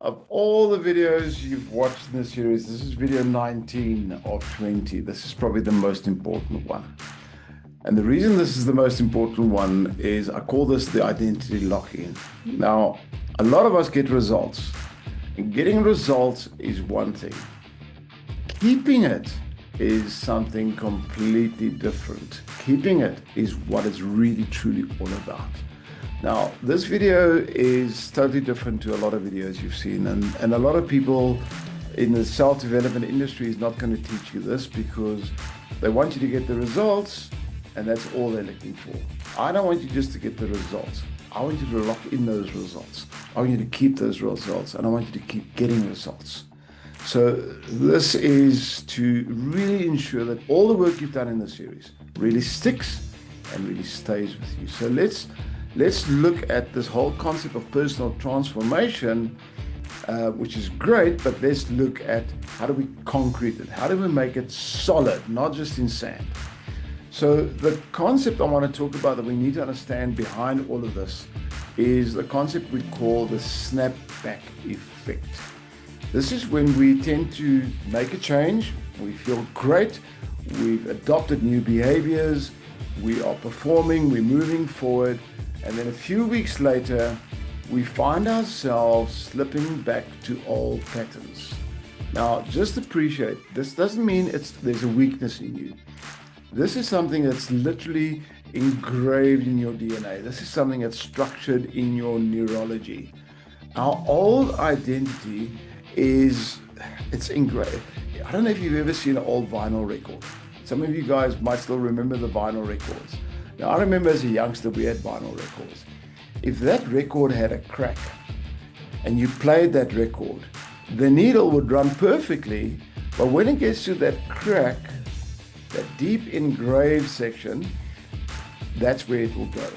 Of all the videos you've watched in this series, this is video 19 of 20. This is probably the most important one. And the reason this is the most important one is I call this the identity lock-in. Now, a lot of us get results, and getting results is one thing. Keeping it is something completely different. Keeping it is what it's really truly all about. Now, this video is totally different to a lot of videos you've seen, and a lot of people in the self-development industry is not going to teach you this because they want you to get the results, and that's all they're looking for. I don't want you just to get the results. I want you to lock in those results. I want you to keep those results, and I want you to keep getting results. So this is to really ensure that all the work you've done in the series really sticks and really stays with you. So let's look at this whole concept of personal transformation, which is great, but let's look at how do we concrete it? How do we make it solid, not just in sand? So the concept I want to talk about that we need to understand behind all of this is the concept we call the snapback effect. This is when we tend to make a change, we feel great, we've adopted new behaviors, we are performing, we're moving forward, and then a few weeks later, we find ourselves slipping back to old patterns. Now, just appreciate, this doesn't mean there's a weakness in you. This is something that's literally engraved in your DNA. This is something that's structured in your neurology. Our old identity it's engraved. I don't know if you've ever seen an old vinyl record. Some of you guys might still remember the vinyl records. Now, I remember as a youngster, we had vinyl records. If that record had a crack and you played that record, the needle would run perfectly, but when it gets to that crack, that deep engraved section, that's where it will go.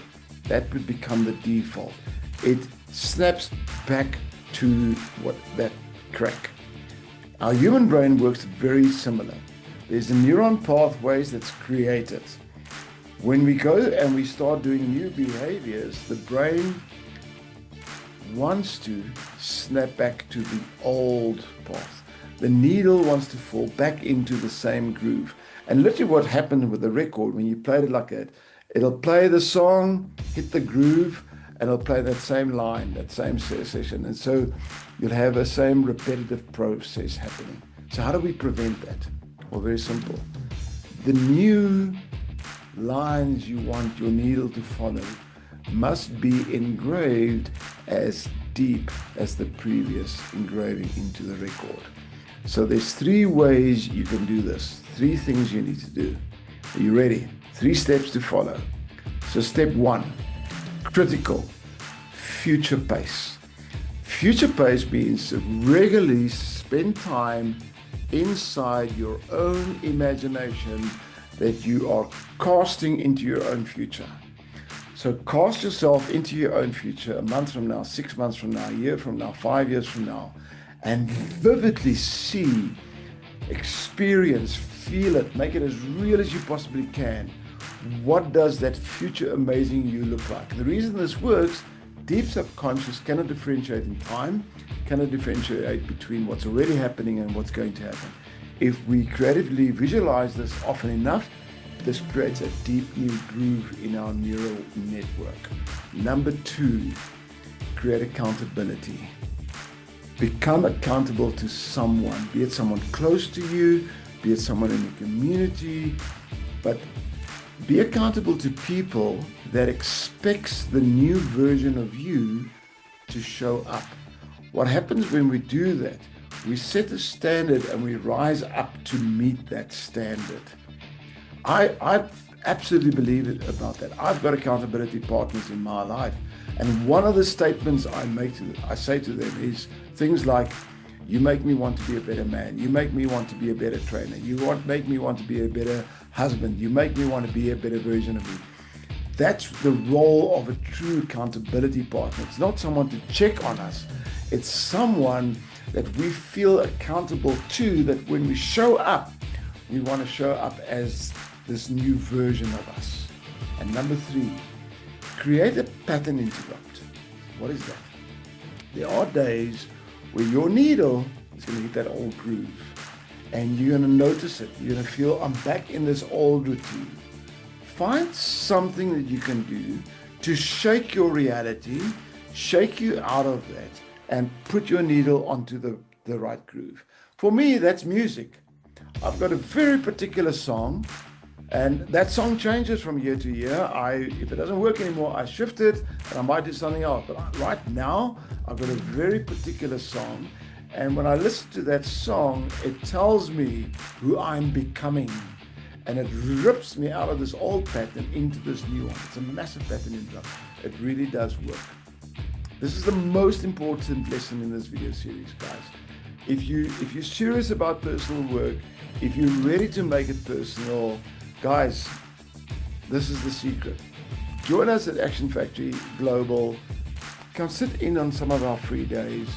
That would become the default. It snaps back to that crack. Our human brain works very similar. There's a neuron pathways that's created. When we go and we start doing new behaviors, the brain wants to snap back to the old path. The needle wants to fall back into the same groove. And literally what happened with the record, when you played it like that, it'll play the song, hit the groove, and it'll play that same line, that same session. And so you'll have the same repetitive process happening. So how do we prevent that? Well, very simple. The new lines you want your needle to follow must be engraved as deep as the previous engraving into the record. So there's 3 ways you can do this, 3 things you need to do. Are you ready? 3 steps to follow. So step 1, critical, future pace. Future pace means regularly spend time inside your own imagination that you are casting into your own future. So cast yourself into your own future a month from now, 6 months from now, a year from now, 5 years from now, and vividly see, experience, feel it, make it as real as you possibly can. What does that future amazing you look like? The reason this works, deep subconscious cannot differentiate in time, cannot differentiate between what's already happening and what's going to happen. If we creatively visualize this often enough, this creates a deep new groove in our neural network. Number 2, create accountability. Become accountable to someone, be it someone close to you, be it someone in the community, but be accountable to people that expects the new version of you to show up. What happens when we do that? We set a standard and we rise up to meet that standard. I absolutely believe it about that. I've got accountability partners in my life, and one of the statements I say to them is things like, you make me want to be a better man. You make me want to be a better trainer. Make me want to be a better husband. You make me want to be a better version of me. That's the role of a true accountability partner. It's not someone to check on us. It's someone that we feel accountable to, that when we show up, we want to show up as this new version of us. And number 3, create a pattern interrupt. What is that? There are days where your needle is going to hit that old groove. And you're going to notice it. You're going to feel, I'm back in this old routine. Find something that you can do to shake your reality, shake you out of that, and put your needle onto the right groove. For me, that's music. I've got a very particular song, and that song changes from year to year. If it doesn't work anymore, I shift it, and I might do something else. But right now, I've got a very particular song, and when I listen to that song, it tells me who I'm becoming. And it rips me out of this old pattern into this new one. It's a massive pattern interrupt. It really does work. This is the most important lesson in this video series, guys. If you're serious about personal work, if you're ready to make it personal, guys, this is the secret. Join us at Action Factory Global. Come sit in on some of our free days.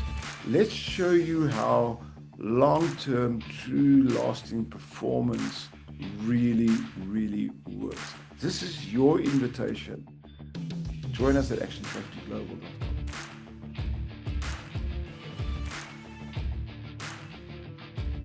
Let's show you how long-term, true, lasting performance really, really works. This is your invitation. Join us at actionfactoryglobal.com.